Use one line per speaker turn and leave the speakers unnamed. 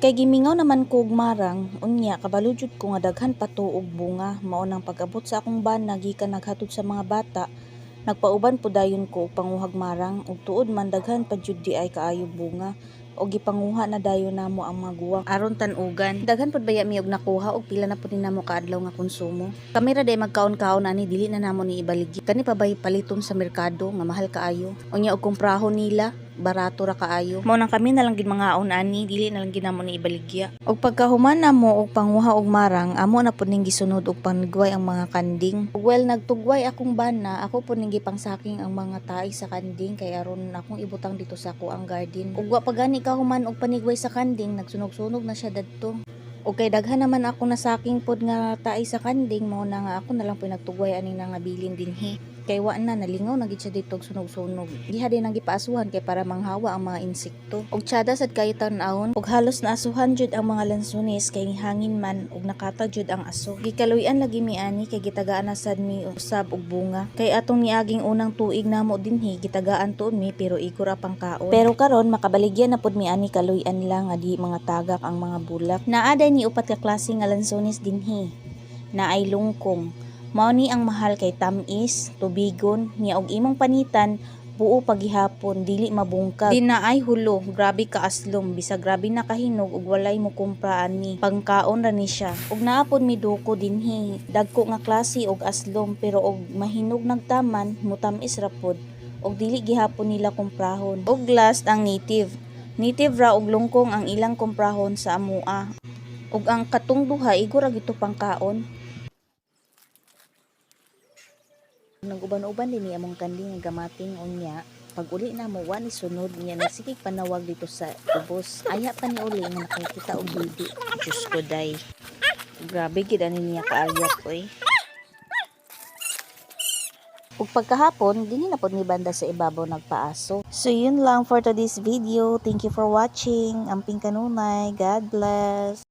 Kay gimingaw naman ko og marang, unya kabalo jud ko nga daghan pa to og bunga. Mao nang pag-abot sa akong bana gikan naghatod sa mga bata, nagpauban po dayon ko og panguhag marang ug tuod man daghan pa jud di ay kaayo bunga o gipanguha na dayon namo ang mga guwang aron tan-ugan. Daghan pud baya mi og nakuha og pila na pud ni namo kaadlaw nga konsumo. Kami ra day magkaon-kaon ani dili na namo ni ibaligi. Kani pa bay paliton sa merkado nga mahal kaayo. Unya og kumprahon nila barato ra kaayo. Mao nang kami na lang gid mangaon ani dili na lang gid namo ni ibaligya. Og pagkahuman namo og panguha og marang, amo na pud ning gisunod og panigway ang mga kanding. Ug well nagtugway akong bana, ako pud ning gipangsaking ang mga tae sa kanding kay aron akong ibutang dito sa ako ang garden. Ug wa pa gani kahuman og panigway sa kanding, nagsunog-sunog na siya dadto. O kay daghan naman ako nasaking pod nga tae sa kanding, mao na nga ako na lang pinagtugway ani na nga bilin dinhi. Kay wa na nalingaw na gid siya dito sunog-sunog. Giha din ang gipaasuhan kay para manghawa ang mga insekto. Og tsada sad kay tan-awon og halos naasuhan jud ang mga lansones kay hangin man og nakata jud ang aso. Gikaluyan lagi mi ani kay gitagaan na sad mi usab og bunga. Kay atong niaging unang tuig namo dinhi gitagaan tuon mi pero igor ra pang kaon. Pero karon makabaligyan na pud mi ani kaluyan lang nga di mga tagak ang mga bulak. Naa ni upat ka klase nga lansones dinhi. Naay lungkong. Mao ni ang mahal kay tamis, tubigon, niya og imong panitan buo paghihapon dili mabungkag. Di naay hulo, grabe ka aslom, bisag grabe na kahinog ug walay mo kumpra ani. Pangkaon ra ni siya. Ug naapod mi duko dinhi, dagko nga klase og aslom pero og mahinog nagtaman, mutamis ra pod. Og dili gihapon nila kumprahon. Og last ang native. Native ra og lungkong ang ilang kumprahon sa amua. Ug ang katong duha igor ra gito pangkaon. Naguban-uban din ni among kanding nga gamating unya. Pag uli na mo wa ni sunod niya nagsikig panawag dito sa ubos. Aya pa ni uli nga nakakita og bibi. Diyos ko day. Grabe gid ani niya kaayat oy. Ug pagkahapon dinhi na pod ni banda sa ibabaw nagpaaso. So yun lang for today's video. Thank you for watching. Amping kanunay. God bless.